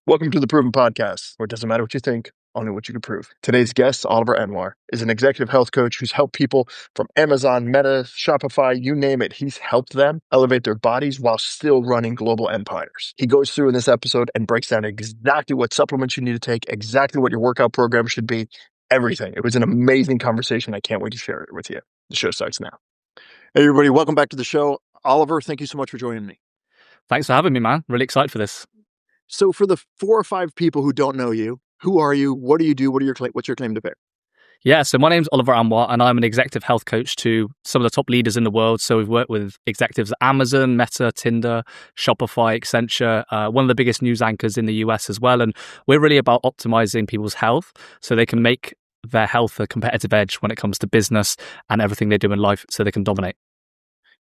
Welcome to the Proven Podcast, where it doesn't matter what you think, only what you can prove. Today's guest, Oliver Anwar, is an executive health coach who's helped people from Amazon, Meta, Shopify, you name it. He's helped them elevate their bodies while still running global empires. He goes through in this episode and breaks down exactly what supplements you need to take, exactly what your workout program should be, everything. It was an amazing conversation. I can't wait to share it with you. The show starts now. Hey, everybody, welcome back to the show. Oliver, thank you so much for joining me. Thanks for having me, man. Really excited for this. So for the 4 or 5 people who don't know you, who are you? What do you do? What's your claim to fame? Yeah, so my name's Oliver Anwar, and I'm an executive health coach to some of the top leaders in the world. So we've worked with executives at Amazon, Meta, Tinder, Shopify, Accenture, one of the biggest news anchors in the US as well. And we're really about optimizing people's health so they can make their health a competitive edge when it comes to business and everything they do in life so they can dominate.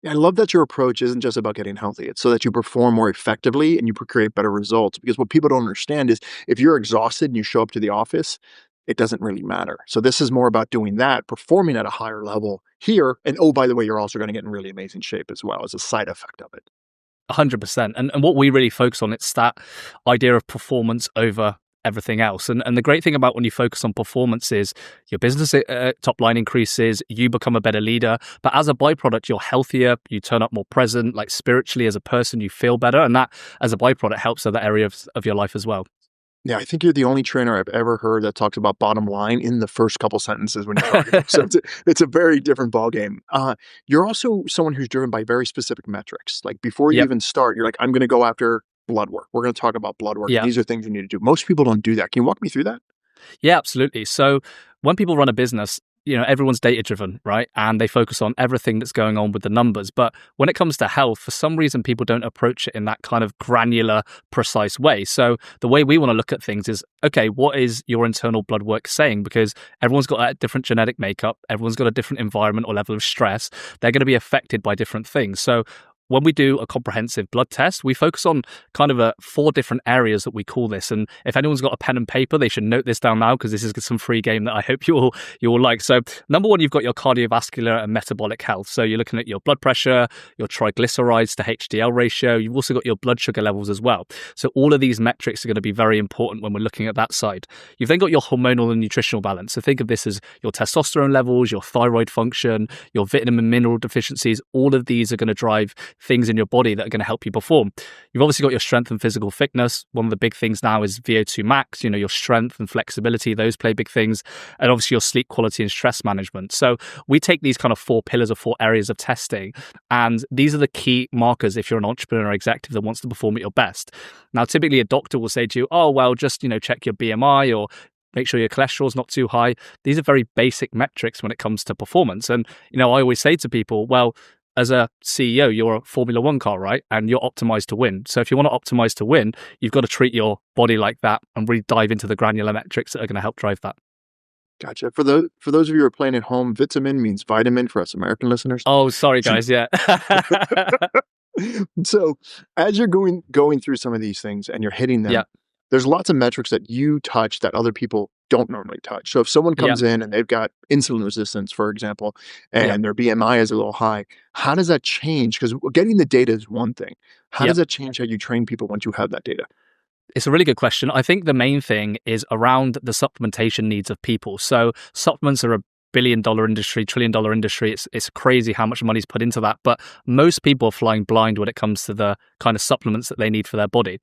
Yeah, I love that your approach isn't just about getting healthy. It's so that you perform more effectively and you create better results. Because what people don't understand is if you're exhausted and you show up to the office, it doesn't really matter. So this is more about doing that, performing at a higher level here. And oh, by the way, you're also going to get in really amazing shape as well as a side effect of it. 100%. And what we really focus on, it's that idea of performance over everything else. And the great thing about when you focus on performance is your business top line increases, you become a better leader, but as a byproduct, you're healthier, you turn up more present, like spiritually as a person, you feel better. And that as a byproduct helps other areas of your life as well. Yeah, I think you're the only trainer I've ever heard that talks about bottom line in the first couple sentences when you're talking. So it's a very different ballgame. You're also someone who's driven by very specific metrics. Like before you Yep. even start, you're like, I'm going to go after blood work. We're going to talk about blood work. Yeah. These are things you need to do. Most people don't do that. Can you walk me through that? Yeah, absolutely. So when people run a business, everyone's data driven, right? And they focus on everything that's going on with the numbers. But when it comes to health, for some reason, people don't approach it in that kind of granular, precise way. So the way we want to look at things is, okay, what is your internal blood work saying? Because everyone's got a different genetic makeup. Everyone's got a different environment or level of stress. They're going to be affected by different things. So when we do a comprehensive blood test, we focus on kind of 4 different areas that we call this. And if anyone's got a pen and paper, they should note this down now because this is some free game that I hope you all like. So number 1, you've got your cardiovascular and metabolic health. So you're looking at your blood pressure, your triglycerides to HDL ratio. You've also got your blood sugar levels as well. So all of these metrics are going to be very important when we're looking at that side. You've then got your hormonal and nutritional balance. So think of this as your testosterone levels, your thyroid function, your vitamin and mineral deficiencies. All of these are going to drive things in your body that are going to help you perform. You've obviously got your strength and physical fitness. One of the big things now is VO2 max, your strength and flexibility, those play big things. And obviously your sleep quality and stress management. So we take these kind of 4 pillars or 4 areas of testing. And these are the key markers if you're an entrepreneur or executive that wants to perform at your best. Now, typically a doctor will say to you, oh, well, just, check your BMI or make sure your cholesterol's not too high. These are very basic metrics when it comes to performance. And, I always say to people, well, as a CEO, you're a Formula One car, right? And you're optimized to win. So if you want to optimize to win, you've got to treat your body like that and really dive into the granular metrics that are going to help drive that. Gotcha. For those of you who are playing at home, vitamin means vitamin for us American listeners. Oh, sorry, guys. Yeah. So as you're going through some of these things and you're hitting them, there's lots of metrics that you touch that other people don't normally touch. So if someone comes in and they've got insulin resistance, for example, and their BMI is a little high, how does that change? Because getting the data is one thing. How does that change how you train people once you have that data? It's a really good question. I think the main thing is around the supplementation needs of people. So supplements are a billion-dollar industry, trillion-dollar industry. It's crazy how much money is put into that. But most people are flying blind when it comes to the kind of supplements that they need for their body.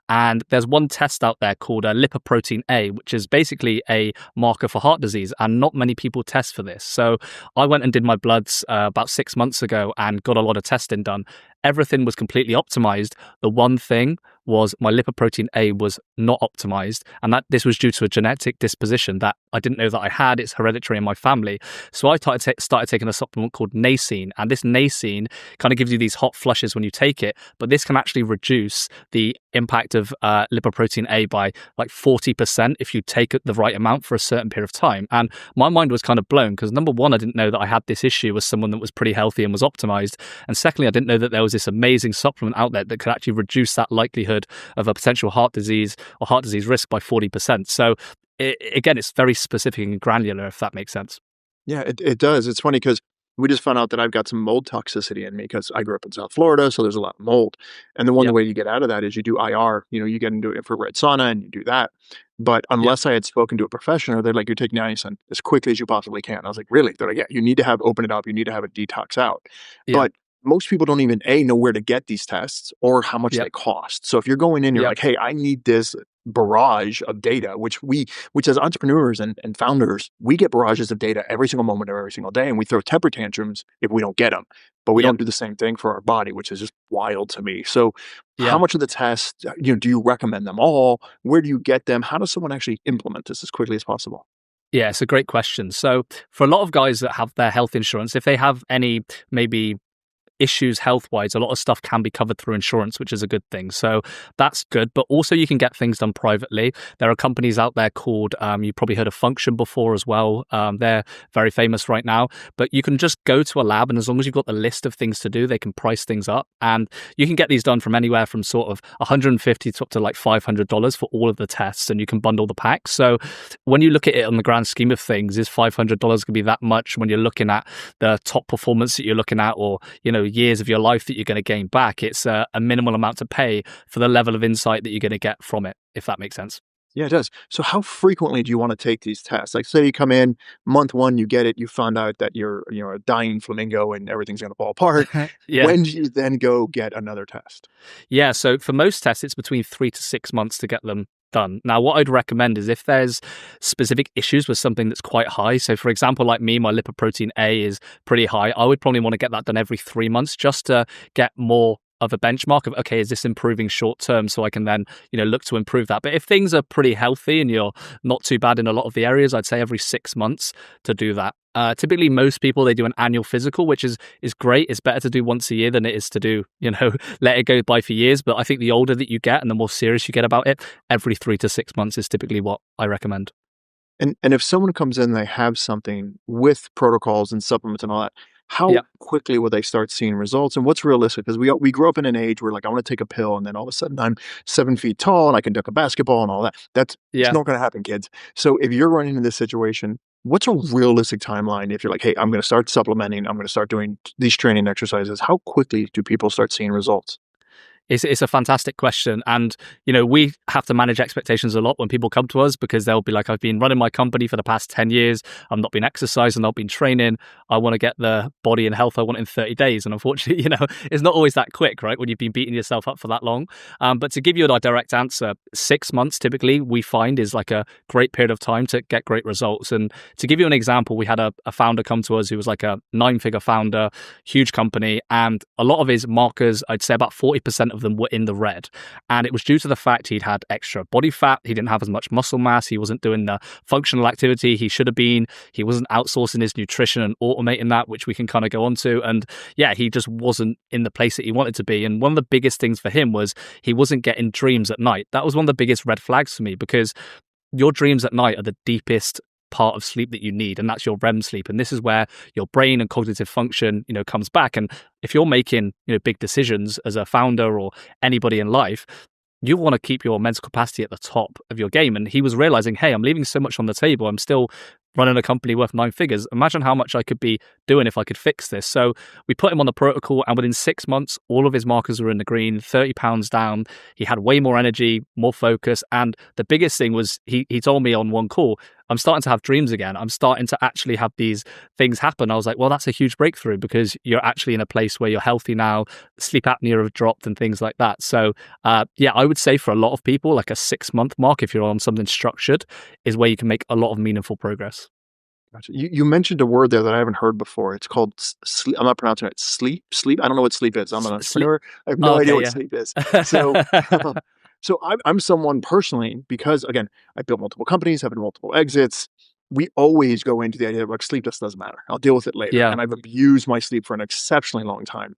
And there's one test out there called lipoprotein A, which is basically a marker for heart disease. And not many people test for this. So I went and did my bloods about 6 months ago and got a lot of testing done. Everything was completely optimized. The one thing was my lipoprotein A was not optimized. And that this was due to a genetic disposition that I didn't know that I had. It's hereditary in my family. So I started taking a supplement called Nasine. And this Nasine kind of gives you these hot flushes when you take it. But this can actually reduce the impact of lipoprotein A by like 40% if you take the right amount for a certain period of time. And my mind was kind of blown because number 1, I didn't know that I had this issue as someone that was pretty healthy and was optimized. And secondly, I didn't know that there was this amazing supplement out there that could actually reduce that likelihood of a potential heart disease or heart disease risk by 40%. So again, it's very specific and granular, if that makes sense. Yeah, it does. It's funny because we just found out that I've got some mold toxicity in me because I grew up in South Florida, so there's a lot of mold. And the one Yep. way you get out of that is you do IR. You get into infrared sauna and you do that. But Yep. unless I had spoken to a professional, they're like, "You're taking niacin as quickly as you possibly can." I was like, "Really?" They're like, "Yeah, you need to open it up. You need to have it detox out." Yep. But most people don't even know where to get these tests or how much Yep. they cost. So if you're going in, you're Yep. like, "Hey, I need this barrage of data," which as entrepreneurs and founders, we get barrages of data every single moment of every single day, and we throw temper tantrums if we don't get them. But we Yep. don't do the same thing for our body, which is just wild to me. So how Yeah. much of the test, do you recommend them all? Where do you get them? How does someone actually implement this as quickly as possible? Yeah, it's a great question. So, for a lot of guys that have their health insurance, if they have any maybe issues health wise, a lot of stuff can be covered through insurance, which is a good thing. So that's good. But also, you can get things done privately. There are companies out there called, you probably heard of Function before as well. They're very famous right now. But you can just go to a lab, and as long as you've got the list of things to do, they can price things up. And you can get these done from anywhere from sort of $150 to up to like $500 for all of the tests, and you can bundle the packs. So when you look at it on the grand scheme of things, is $500 going to be that much when you're looking at the top performance that you're looking at, or years of your life that you're going to gain back? It's a minimal amount to pay for the level of insight that you're going to get from it, if that makes sense. Yeah, it does. So how frequently do you want to take these tests? Like, say you come in month one, you get it, you find out that you're, a dying flamingo and everything's going to fall apart. Yeah. When do you then go get another test? Yeah. So for most tests, it's between 3 to 6 months to get them done. Now, what I'd recommend is if there's specific issues with something that's quite high. So, for example, like me, my lipoprotein A is pretty high. I would probably want to get that done every 3 months just to get more of a benchmark of, okay, is this improving short term, so I can then look to improve that. But if things are pretty healthy and you're not too bad in a lot of the areas, I'd say every 6 months to do that. Typically, most people, they do an annual physical, which is great. It's better to do once a year than it is to do let it go by for years. But I think the older that you get and the more serious you get about it, every 3 to 6 months is typically what I recommend. And if someone comes in and they have something with protocols and supplements and all that, how Yeah. quickly will they start seeing results? And what's realistic? Because we grew up in an age where, like, I want to take a pill, and then all of a sudden I'm 7 feet tall and I can dunk a basketball and all that. It's Yeah. not going to happen, kids. So if you're running into this situation, what's a realistic timeline? If you're like, "Hey, I'm going to start supplementing, I'm going to start doing these training exercises," how quickly do people start seeing results? It's a fantastic question. And, we have to manage expectations a lot when people come to us, because they'll be like, I've been running my company for the past 10 years. I've not been exercising. I've not been training. I want to get the body and health I want in 30 days. And unfortunately, it's not always that quick, right? When you've been beating yourself up for that long. But to give you a direct answer, 6 months typically we find is like a great period of time to get great results. And to give you an example, we had a founder come to us who was like a 9-figure founder, huge company. And a lot of his markers, I'd say about 40% of them were in the red. And it was due to the fact he'd had extra body fat. He didn't have as much muscle mass. He wasn't doing the functional activity he should have been. He wasn't outsourcing his nutrition and automating that, which we can kind of go on to. And yeah, he just wasn't in the place that he wanted to be. And one of the biggest things for him was he wasn't getting dreams at night. That was one of the biggest red flags for me, because your dreams at night are the deepest part of sleep that you need, and that's your REM sleep. And this is where your brain and cognitive function comes back. And if you're making big decisions as a founder or anybody in life, you want to keep your mental capacity at the top of your game. And he was realizing, hey, I'm leaving so much on the table. I'm still running a company worth 9 figures. Imagine how much I could be doing if I could fix this. So we put him on the protocol, and within 6 months, all of his markers were in the green, 30 pounds down. He had way more energy, more focus. And the biggest thing was he told me on one call, I'm starting to have dreams again. I'm starting to actually have these things happen. I was like, well, that's a huge breakthrough, because you're actually in a place where you're healthy now, sleep apnea have dropped and things like that. So yeah, I would say for a lot of people, like a 6-month mark, if you're on something structured, is where you can make a lot of meaningful progress. Gotcha. You mentioned a word there that I haven't heard before. It's called sleep. I'm not pronouncing it. Sleep. I don't know what sleep is. I'm an Sleep. entrepreneur. I have Oh, no idea okay, what yeah. sleep is. So, so I'm someone personally, because again, I built multiple companies, having multiple exits. We always go into the idea of, like, sleep just doesn't matter. I'll deal with it later. Yeah. And I've abused my sleep for an exceptionally long time.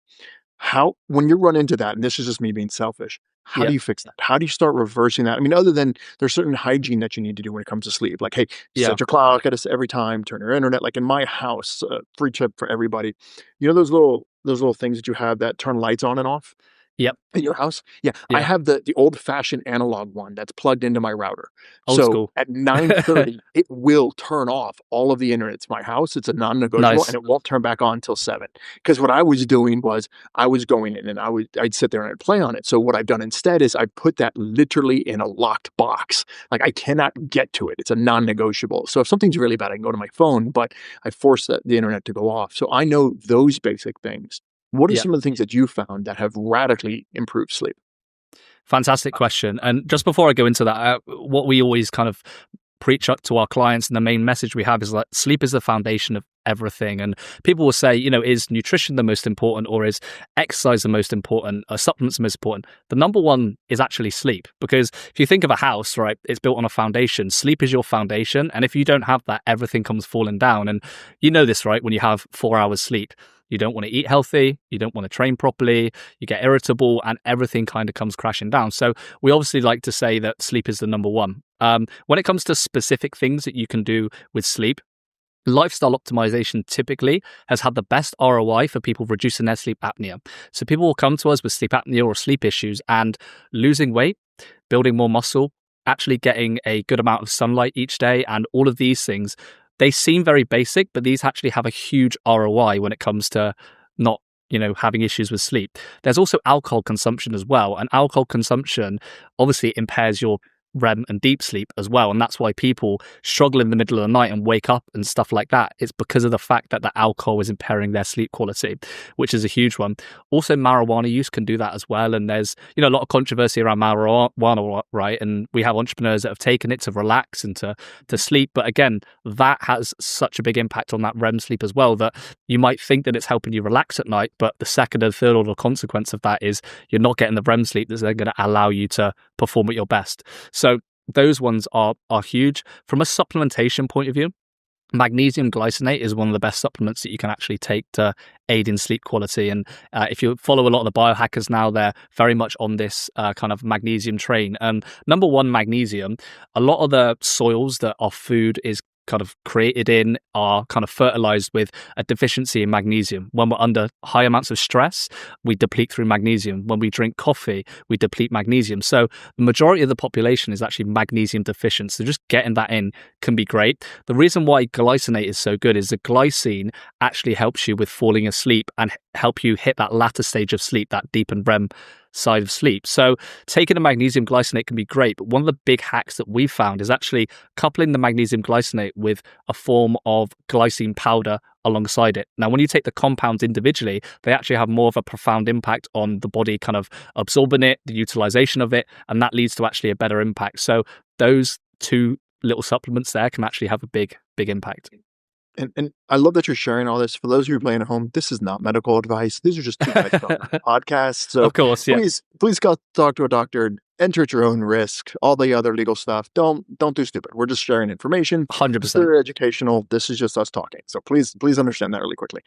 How, when you run into that, and this is just me being selfish, how Yeah. do you fix that? How do you start reversing that? I mean, other than there's certain hygiene that you need to do when it comes to sleep, like, hey, Yeah. set your clock at us every time, turn your internet. Like in my house, free tip for everybody. You know those little things that you have that turn lights on and off. Yep. in your house? Yeah, I Yeah. have the old-fashioned analog one that's plugged into my router. Old So school. at 9:30, it will turn off all of the internet. It's my house, it's a non-negotiable, and Nice. it won't turn back on until 7. Because what I was doing was I was going in and I'd sit there and I'd play on it. So what I've done instead is I put that literally in a locked box. Like, I cannot get to it. It's a non-negotiable. So if something's really bad, I can go to my phone, but I force the internet to go off. So I know those basic things. What are Yeah. some of the things that you found that have radically improved sleep? Fantastic question. And just before I go into that, what we always kind of preach up to our clients, and the main message we have is like sleep is the foundation of everything. And people will say, is nutrition the most important, or is exercise the most important, or supplements the most important? The number one is actually sleep, because if you think of a house, right, it's built on a foundation. Sleep is your foundation, and if you don't have that, everything comes falling down. And you know this, right? When you have 4 hours sleep, you don't want to eat healthy, you don't want to train properly, you get irritable, and everything kind of comes crashing down. So we obviously like to say that sleep is the number one. When it comes to specific things that you can do with sleep, lifestyle optimization typically has had the best ROI for people reducing their sleep apnea. So people will come to us with sleep apnea or sleep issues, and losing weight, building more muscle, actually getting a good amount of sunlight each day, and all of these things, they seem very basic, but these actually have a huge ROI when it comes to not having issues with sleep. There's also alcohol consumption as well, and alcohol consumption obviously impairs your REM and deep sleep as well, and that's why people struggle in the middle of the night and wake up and stuff like that. It's because of the fact that the alcohol is impairing their sleep quality, which is a huge one. Also, marijuana use can do that as well, and there's a lot of controversy around marijuana, right? And we have entrepreneurs that have taken it to relax and to sleep, but again, that has such a big impact on that REM sleep as well, that you might think that it's helping you relax at night, but the second and third order consequence of that is you're not getting the REM sleep that's then going to allow you to perform at your best. So those ones are huge. From a supplementation point of view, magnesium glycinate is one of the best supplements that you can actually take to aid in sleep quality. And if you follow a lot of the biohackers now, they're very much on this kind of magnesium train. Number one, magnesium. A lot of the soils that our food is kind of created in are kind of fertilized with a deficiency in magnesium. When we're under high amounts of stress, we deplete through magnesium. When we drink coffee, we deplete magnesium. So the majority of the population is actually magnesium deficient. So just getting that in can be great. The reason why glycinate is so good is the glycine actually helps you with falling asleep and help you hit that latter stage of sleep, that deep and REM side of sleep. So taking a magnesium glycinate can be great, but one of the big hacks that we've found is actually coupling the magnesium glycinate with a form of glycine powder alongside it. Now, when you take the compounds individually, they actually have more of a profound impact on the body kind of absorbing it, the utilization of it, and that leads to actually a better impact. So those two little supplements there can actually have a big impact. And I love that you're sharing all this. For those of you playing at home, this is not medical advice. These are just two guys talking on a podcast. So Of course, yeah. please go talk to a doctor. Enter at your own risk. All the other legal stuff, don't do stupid. We're just sharing information. 100%. They're educational. This is just us talking. So please understand that really quickly.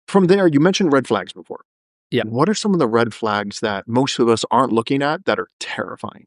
From there, you mentioned red flags before. Yeah. What are some of the red flags that most of us aren't looking at that are terrifying?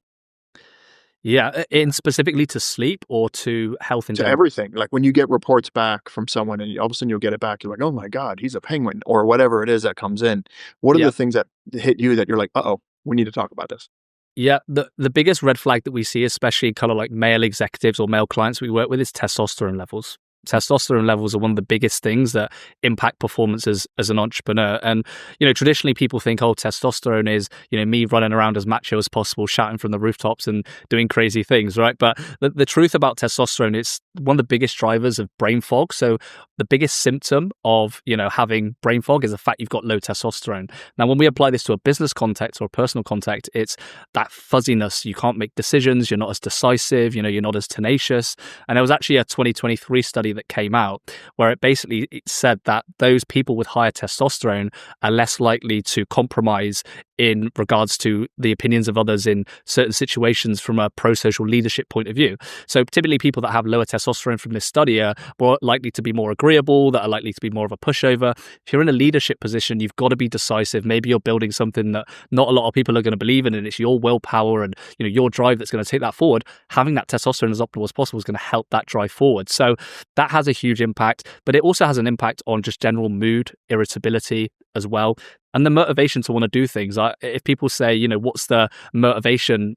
Yeah, in specifically to sleep or to health in To general? everything. Like when you get reports back from someone and all of a sudden you'll get it back, you're like, oh my God, he's a penguin, or whatever it is that comes in. What are Yeah. the things that hit you that you're like, uh-oh, we need to talk about this? Yeah, the biggest red flag that we see, especially kind of like male executives or male clients we work with, is testosterone levels. Testosterone levels are one of the biggest things that impact performance as an entrepreneur. And, traditionally people think, oh, testosterone is, me running around as macho as possible, shouting from the rooftops and doing crazy things, right? But the truth about testosterone, it's one of the biggest drivers of brain fog. So the biggest symptom of, having brain fog is the fact you've got low testosterone. Now, when we apply this to a business context or a personal context, it's that fuzziness. You can't make decisions. You're not as decisive. You're not as tenacious. And there was actually a 2023 study that came out where it said that those people with higher testosterone are less likely to compromise in regards to the opinions of others in certain situations from a pro-social leadership point of view. So typically people that have lower testosterone from this study are more likely to be more agreeable, that are likely to be more of a pushover. If you're in a leadership position, you've got to be decisive. Maybe you're building something that not a lot of people are going to believe in, and it's your willpower and your drive that's going to take that forward. Having that testosterone as optimal as possible is going to help that drive forward. So that has a huge impact, but it also has an impact on just general mood, irritability as well. and the motivation to want to do things. If people say, what's the motivation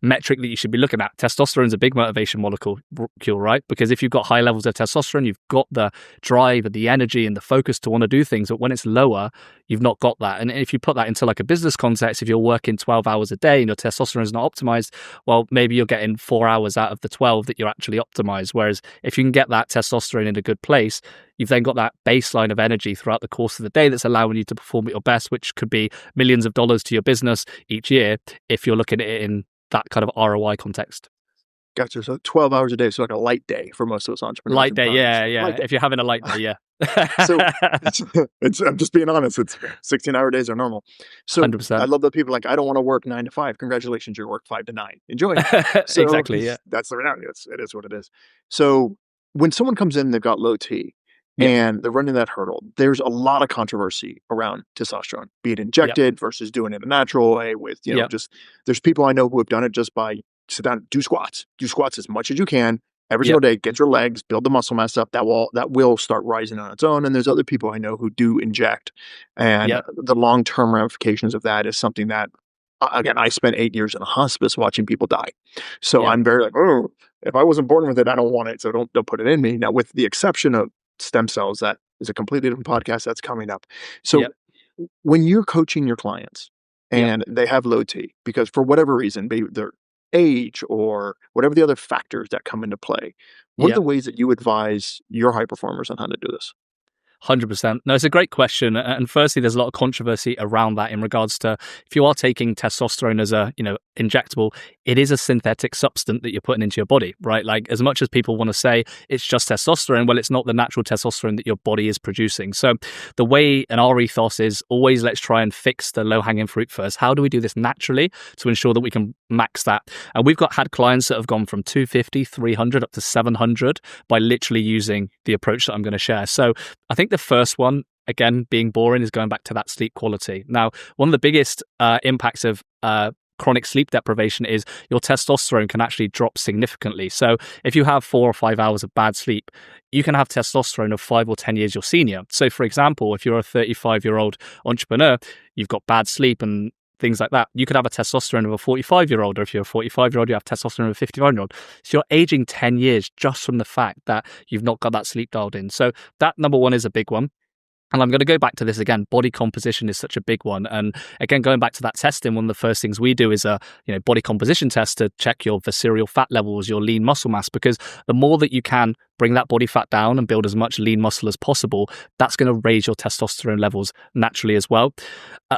metric that you should be looking at, testosterone is a big motivation molecule, right? Because if you've got high levels of testosterone, you've got the drive and the energy and the focus to want to do things. But when it's lower, you've not got that. And if you put that into like a business context, if you're working 12 hours a day and your testosterone is not optimized, well, maybe you're getting 4 hours out of the 12 that you're actually optimized. Whereas if you can get that testosterone in a good place, you've then got that baseline of energy throughout the course of the day that's allowing you to perform at your best, which could be millions of dollars to your business each year if you're looking at it in that kind of ROI context. Gotcha. So 12 hours a day. So like a light day for most of us entrepreneurs. Light day, yeah. Light day. If you're having a light day, yeah. So I'm just being honest. It's 16-hour days are normal. So 100%. I love that people are like, I don't want to work 9 to 5. Congratulations, you work 5 to 9. Enjoy. So Exactly, yeah. that's the reality. It is what it is. So when someone comes in, they've got low T Yep. and they're running that hurdle, there's a lot of controversy around testosterone, be it injected versus doing it a natural way with, just there's people I know who have done it just by sit down, do squats as much as you can every single day, get your legs, build the muscle mass up. That will start rising on its own. And there's other people I know who do inject, and the long-term ramifications of that is something that, again, I spent 8 years in a hospice watching people die. So I'm very like, oh, if I wasn't born with it, I don't want it. So don't put it in me. Now, with the exception of stem cells, that is a completely different podcast that's coming up. So when you're coaching your clients and they have low T, because for whatever reason, maybe their age or whatever the other factors that come into play, what are the ways that you advise your high performers on how to do this? 100%. No, it's a great question. And firstly, there's a lot of controversy around that in regards to if you are taking testosterone as a, injectable, it is a synthetic substance that you're putting into your body, right? Like, as much as people want to say it's just testosterone, well, it's not the natural testosterone that your body is producing. So the way in our ethos is always let's try and fix the low-hanging fruit first. How do we do this naturally to ensure that we can max that? And we've had clients that have gone from 250, 300 up to 700 by literally using the approach that I'm going to share. So I think the first one, again, being boring, is going back to that sleep quality. Now, one of the biggest impacts of chronic sleep deprivation is your testosterone can actually drop significantly. So if you have 4 or 5 hours of bad sleep, you can have testosterone of 5 or 10 years your senior. So for example, if you're a 35-year-old entrepreneur, you've got bad sleep and things like that, you could have a testosterone of a 45-year-old, or if you're a 45-year-old, you have testosterone of a 55-year-old. So you're aging 10 years just from the fact that you've not got that sleep dialed in. So that, number one, is a big one. And I'm going to go back to this again. Body composition is such a big one. And again, going back to that testing, one of the first things we do is a body composition test to check your visceral fat levels, your lean muscle mass, because the more that you can bring that body fat down and build as much lean muscle as possible, that's going to raise your testosterone levels naturally as well.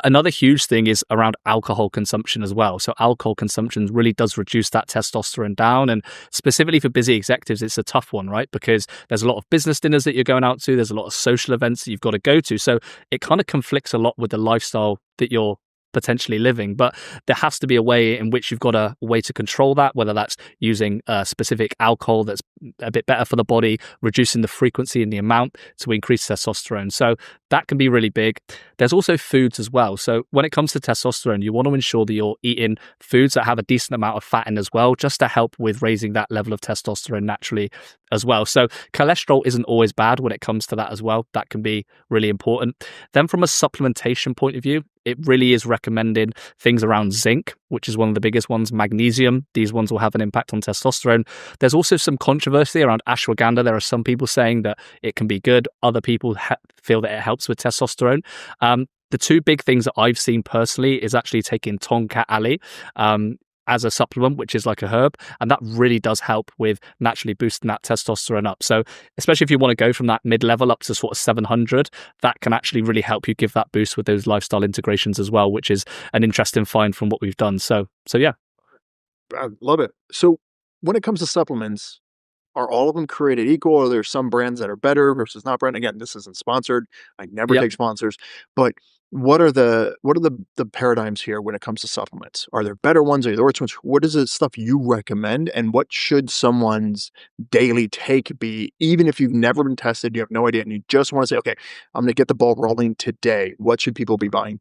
Another huge thing is around alcohol consumption as well. So alcohol consumption really does reduce that testosterone down. And specifically for busy executives, it's a tough one, right? Because there's a lot of business dinners that you're going out to. There's a lot of social events that you've got to go to. So it kind of conflicts a lot with the lifestyle that you're potentially living, but there has to be a way in which you've got a way to control that, whether that's using a specific alcohol that's a bit better for the body, reducing the frequency and the amount to increase testosterone. So that can be really big. There's also foods as well. So when it comes to testosterone, you want to ensure that you're eating foods that have a decent amount of fat in as well, just to help with raising that level of testosterone naturally as well. So cholesterol isn't always bad when it comes to that as well. That can be really important. Then from a supplementation point of view, it really is recommending things around zinc, which is one of the biggest ones, magnesium. These ones will have an impact on testosterone. There's also some controversy around ashwagandha. There are some people saying that it can be good. Other people feel that it helps with testosterone. The two big things that I've seen personally is actually taking Tonkat Ali as a supplement, which is like a herb, and that really does help with naturally boosting that testosterone up. So especially if you want to go from that mid-level up to sort of 700, that can actually really help you give that boost with those lifestyle integrations as well, which is an interesting find from what we've done. So yeah. I love it. So when it comes to supplements, are all of them created equal, or there's some brands that are better versus not brand? Again, this isn't sponsored. I never take sponsors, but what are the paradigms here when it comes to supplements? Are there better ones? Are there worse ones? What is the stuff you recommend, and what should someone's daily take be, even if you've never been tested, you have no idea, and you just want to say, okay, I'm going to get the ball rolling today? What should people be buying?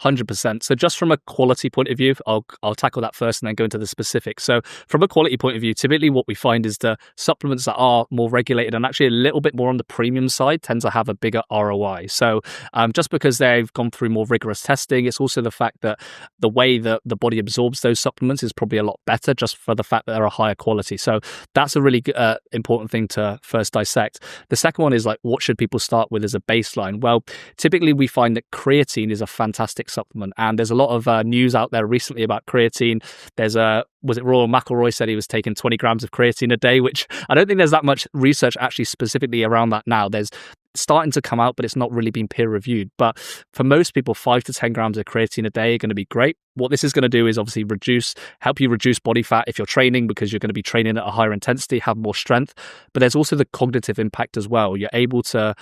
100%. So just from a quality point of view, I'll tackle that first and then go into the specifics. So from a quality point of view, typically what we find is the supplements that are more regulated and actually a little bit more on the premium side tend to have a bigger ROI. So just because they've gone through more rigorous testing, it's also the fact that the way that the body absorbs those supplements is probably a lot better just for the fact that they're a higher quality. So that's a really important thing to first dissect. The second one is like, what should people start with as a baseline? Well, typically we find that creatine is a fantastic supplement, and there's a lot of news out there recently about creatine. There's was it Royal McIlroy said he was taking 20 grams of creatine a day, which I don't think there's that much research actually specifically around that now. There's starting to come out, but it's not really been peer reviewed. But for most people, 5 to 10 grams of creatine a day are going to be great. What this is going to do is obviously help you reduce body fat if you're training, because you're going to be training at a higher intensity, have more strength. But there's also the cognitive impact as well. You're able to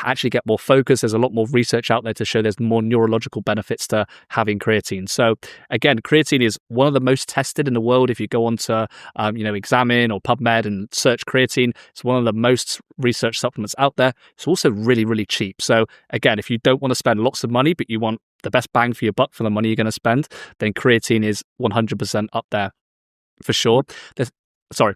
actually get more focus. There's a lot more research out there to show there's more neurological benefits to having creatine. So again, creatine is one of the most tested in the world. If you go on to Examine or PubMed and search creatine, it's one of the most researched supplements out there. It's also really, really cheap. So again, if you don't want to spend lots of money, but you want the best bang for your buck for the money you're going to spend, then creatine is 100% up there for sure. Sorry.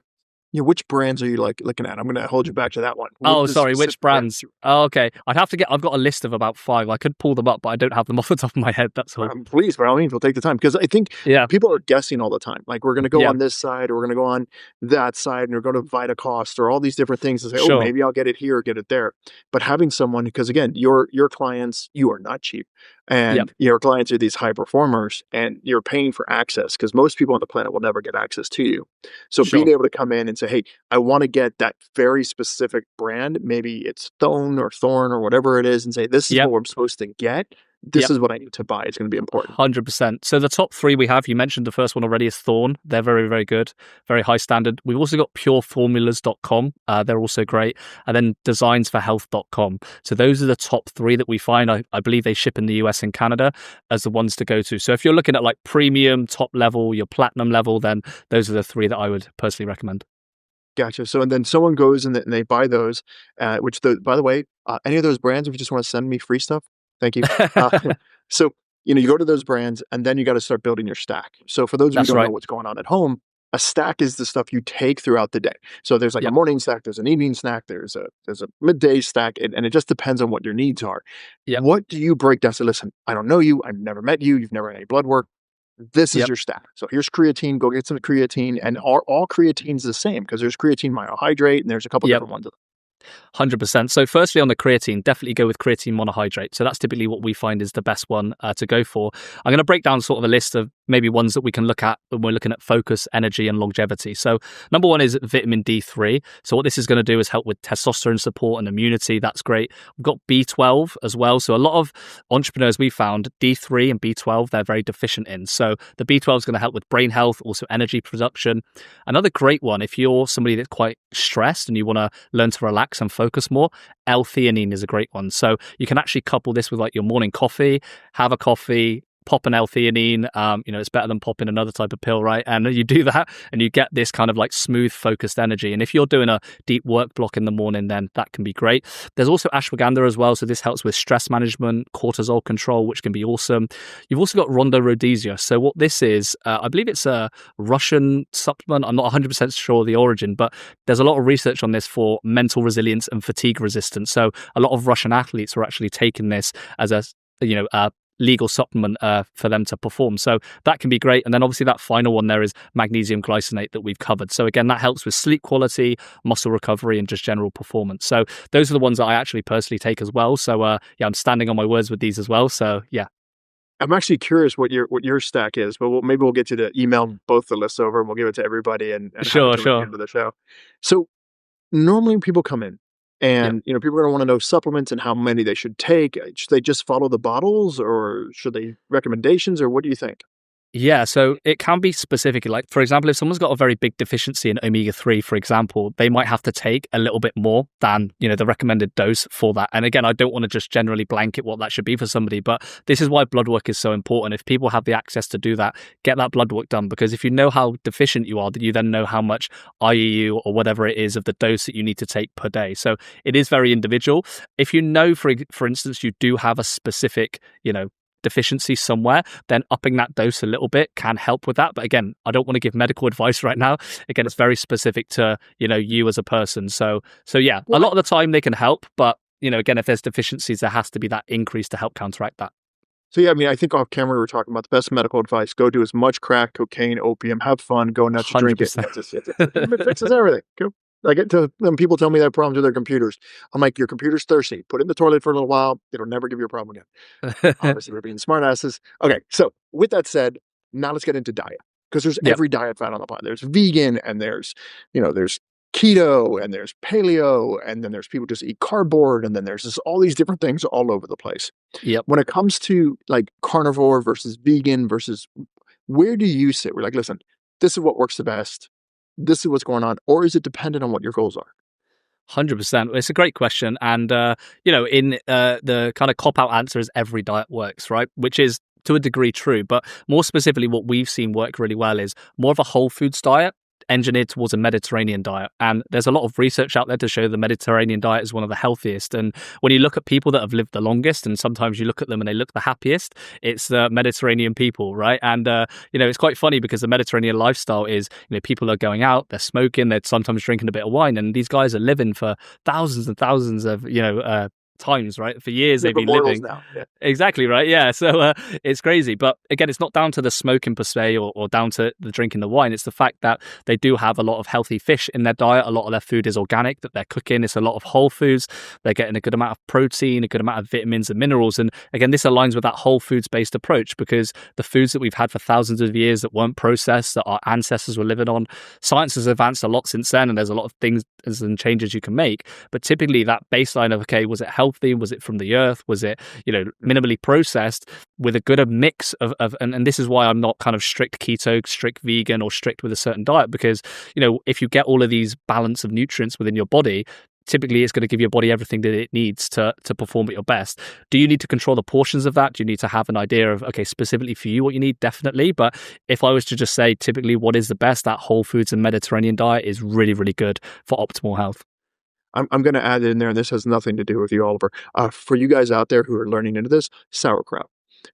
Yeah, which brands are you looking at? I'm going to hold you back to that one. Which brands? Oh, okay. I've got a list of about 5. I could pull them up, but I don't have them off the top of my head. That's all. Please, by all means, we'll take the time, because I think people are guessing all the time. Like, we're going to go on this side, or we're going to go on that side, and we're going to VitaCost or all these different things and say, oh, maybe I'll get it here or get it there. But having someone, because again, your clients, you are not cheap. And your clients are these high performers, and you're paying for access, because most people on the planet will never get access to you. So being able to come in and say, hey, I want to get that very specific brand, maybe it's Thorn or whatever it is, and say, this is what I'm supposed to get. This is what I need to buy. It's going to be important. 100%. So the top 3 we have, you mentioned the first one already, is Thorn. They're very, very good, very high standard. We've also got pureformulas.com. They're also great. And then designsforhealth.com. So those are the top 3 that we find. I believe they ship in the US and Canada as the ones to go to. So if you're looking at like premium, top level, your platinum level, then those are the 3 that I would personally recommend. Gotcha. So, and then someone goes and they buy those, by the way, any of those brands, if you just want to send me free stuff, thank you. So, you go to those brands, and then you got to start building your stack. So for those of you who don't know what's going on at home, a stack is the stuff you take throughout the day. So there's like a morning stack, there's an evening snack, there's a midday stack, and it just depends on what your needs are. What do you break down? So listen, I don't know you, I've never met you, you've never had any blood work. This is your stack. So here's creatine. Go get some creatine. And are all creatines the same? Because there's creatine monohydrate, and there's a couple different ones. 100%. So firstly, on the creatine, definitely go with creatine monohydrate. So that's typically what we find is the best one to go for. I'm going to break down sort of a list of maybe ones that we can look at when we're looking at focus, energy, and longevity. So number 1 is vitamin D3. So what this is going to do is help with testosterone support and immunity. That's great. We've got B12 as well. So a lot of entrepreneurs we found, D3 and B12, they're very deficient in. So the B12 is going to help with brain health, also energy production. Another great one, if you're somebody that's quite stressed and you want to learn to relax and focus more, L-theanine is a great one. So you can actually couple this with like your morning coffee, have a coffee, pop an L-theanine. It's better than popping another type of pill, right? And you do that and you get this kind of like smooth, focused energy. And if you're doing a deep work block in the morning, then that can be great. There's also ashwagandha as well. So this helps with stress management, cortisol control, which can be awesome. You've also got rhodiola. So what this is, I believe it's a Russian supplement. I'm not 100% sure of the origin, but there's a lot of research on this for mental resilience and fatigue resistance. So a lot of Russian athletes are actually taking this as a legal supplement for them to perform. So that can be great. And then obviously that final one there is magnesium glycinate that we've covered. So again, that helps with sleep quality, muscle recovery, and just general performance. So those are the ones that I actually personally take as well. So I'm standing on my words with these as well. So yeah. I'm actually curious what your stack is, but maybe we'll get you to email both the lists over, and we'll give it to everybody and sure. At the end of the show. So normally people come in, and people are going to want to know supplements and how many they should take. Should they just follow the bottles, or should they recommendations, or what do you think? Yeah, so it can be specific. Like, for example, if someone's got a very big deficiency in omega-3, for example, they might have to take a little bit more than, the recommended dose for that. And again, I don't want to just generally blanket what that should be for somebody, but this is why blood work is so important. If people have the access to do that, get that blood work done, because if you know how deficient you are, that you then know how much IU or whatever it is of the dose that you need to take per day. So it is very individual. If you know, for instance, you do have a specific, deficiency somewhere, then upping that dose a little bit can help with that. But again, I don't want to give medical advice right now. Again, it's very specific to, you as a person. So yeah, a lot of the time they can help, but again, if there's deficiencies, there has to be that increase to help counteract that. So yeah, I mean, I think off camera we were talking about the best medical advice: go do as much crack, cocaine, opium, have fun, go nuts, drink it. 100%. It fixes everything. Go. I get to them. People tell me they have problems with their computers. I'm like, your computer's thirsty. Put it in the toilet for a little while. It'll never give you a problem again. Obviously, we're being smartasses. Okay, so with that said, now let's get into diet, because there's Yep. every diet found on the planet. There's vegan, and there's keto, and there's paleo, and then there's people just eat cardboard, and then there's just all these different things all over the place. Yep. When it comes to like carnivore versus vegan versus, where do you sit? We're like, listen, this is what works the best. This is what's going on, or is it dependent on what your goals are? 100%. It's a great question. And, in the kind of cop-out answer is every diet works, right? Which is to a degree true. But more specifically, what we've seen work really well is more of a whole foods diet engineered towards a Mediterranean diet. And there's a lot of research out there to show the Mediterranean diet is one of the healthiest. And when you look at people that have lived the longest, and sometimes you look at them and they look the happiest, it's the Mediterranean people, right? And, it's quite funny because the Mediterranean lifestyle is, people are going out, they're smoking, they're sometimes drinking a bit of wine, and these guys are living for thousands and thousands of, times, right? For years they've been living. Now. Yeah. Exactly, right? Yeah. So it's crazy. But again, it's not down to the smoking per se or down to the drinking the wine. It's the fact that they do have a lot of healthy fish in their diet. A lot of their food is organic that they're cooking. It's a lot of whole foods. They're getting a good amount of protein, a good amount of vitamins and minerals. And again, this aligns with that whole foods based approach, because the foods that we've had for thousands of years that weren't processed, that our ancestors were living on, science has advanced a lot since then. And there's a lot of things and changes you can make. But typically that baseline of, okay, was it healthy? Was it from the earth? Was it, minimally processed with a good mix of and this is why I'm not kind of strict keto, strict vegan, or strict with a certain diet, because, if you get all of these balance of nutrients within your body, typically it's going to give your body everything that it needs to perform at your best. Do you need to control the portions of that? Do you need to have an idea of, okay, specifically for you what you need? Definitely. But if I was to just say typically what is the best, that whole foods and Mediterranean diet is really, really good for optimal health. I'm going to add in there, and this has nothing to do with you, Oliver. For you guys out there who are learning into this, sauerkraut.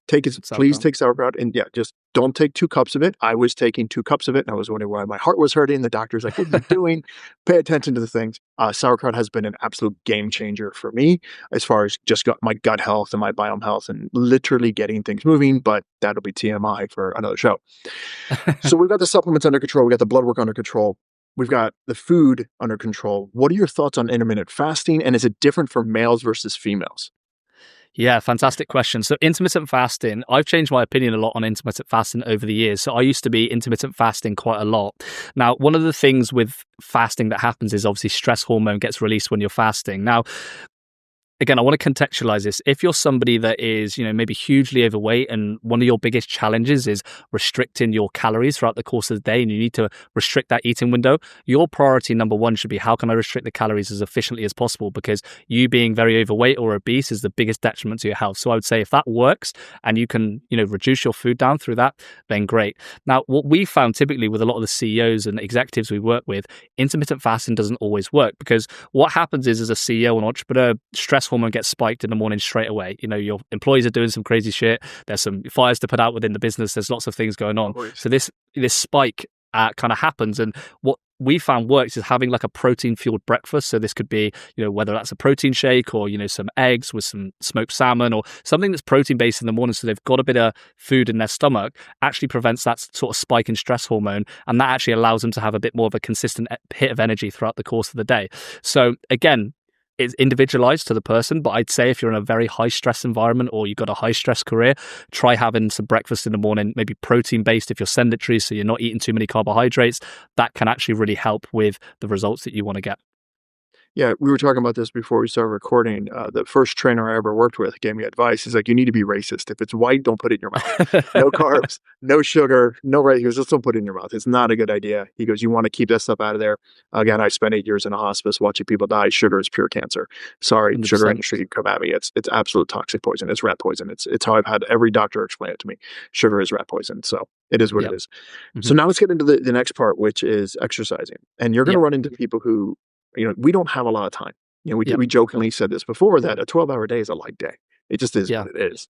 Please take sauerkraut, and yeah, just don't take 2 cups of it. I was taking 2 cups of it, and I was wondering why my heart was hurting. The doctor's like, "What are you doing? Pay attention to the things." Sauerkraut has been an absolute game changer for me as far as just got my gut health and my biome health and literally getting things moving. But that'll be TMI for another show. So we've got the supplements under control. We got the blood work under control. We've got the food under control. What are your thoughts on intermittent fasting, and is it different for males versus females? Yeah, fantastic question. So intermittent fasting, I've changed my opinion a lot on intermittent fasting over the years. So I used to be intermittent fasting quite a lot. Now, one of the things with fasting that happens is obviously stress hormone gets released when you're fasting. Now, again, I want to contextualize this. If you're somebody that is, maybe hugely overweight, and one of your biggest challenges is restricting your calories throughout the course of the day, and you need to restrict that eating window, your priority number one should be, how can I restrict the calories as efficiently as possible? Because you being very overweight or obese is the biggest detriment to your health. So I would say if that works and you can, reduce your food down through that, then great. Now, what we found typically with a lot of the CEOs and executives we work with, intermittent fasting doesn't always work, because what happens is, as a CEO and entrepreneur, stress hormone gets spiked in the morning straight away. Your employees are doing some crazy shit. There's some fires to put out within the business. There's lots of things going on. So this spike kind of happens. And what we found works is having like a protein fueled breakfast. So this could be, whether that's a protein shake or, some eggs with some smoked salmon or something that's protein based in the morning. So they've got a bit of food in their stomach, actually prevents that sort of spike in stress hormone. And that actually allows them to have a bit more of a consistent hit of energy throughout the course of the day. So again, it's individualized to the person, but I'd say if you're in a very high stress environment or you've got a high stress career, try having some breakfast in the morning, maybe protein based if you're sedentary, so you're not eating too many carbohydrates. That can actually really help with the results that you want to get. Yeah, we were talking about this before we started recording. The first trainer I ever worked with gave me advice. He's like, you need to be racist. If it's white, don't put it in your mouth. No carbs, no sugar, no rice. He goes, just don't put it in your mouth. It's not a good idea. He goes, you want to keep that stuff out of there. Again, I spent 8 years in a hospice watching people die. Sugar is pure cancer. Sorry, 100%. Sugar industry, you come at me. It's absolute toxic poison. It's rat poison. It's how I've had every doctor explain it to me. Sugar is rat poison. So it is what it is. Mm-hmm. So now let's get into the next part, which is exercising. And you're going to run into people who, we don't have a lot of time. We jokingly said this before, that a 12-hour day is a light day. It just is what it is.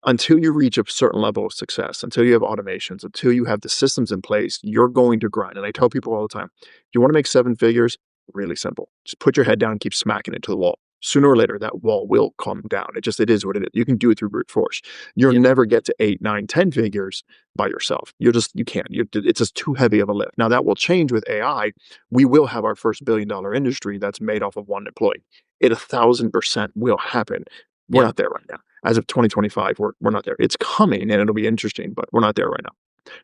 until you reach a certain level of success, until you have automations, until you have the systems in place, you're going to grind. And I tell people all the time, you want to make 7 figures? Really simple. Just put your head down and keep smacking it to the wall. Sooner or later, that wall will come down. It is what it is. You can do it through brute force. You'll Yeah, never get to 8, 9, 10 figures by yourself. You can't. It's just too heavy of a lift. Now that will change with AI. We will have our first $1 billion industry that's made off of one employee. It 1,000% will happen. We're yeah. not there right now. As of 2025, we're not there. It's coming and it'll be interesting, but we're not there right now.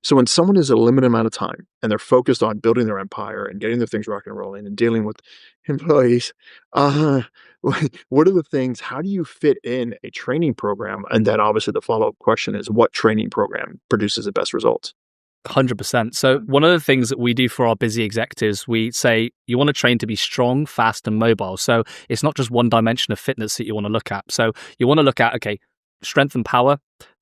So when someone is a limited amount of time and they're focused on building their empire and getting their things rock and rolling and dealing with employees, uh, what are the things? How do you fit in a training program? And then obviously the follow up question is, what training program produces the best results? 100%. So one of the things that we do for our busy executives, we say you want to train to be strong, fast, and mobile. So it's not just one dimension of fitness that you want to look at. So you want to look at, okay, strength and power,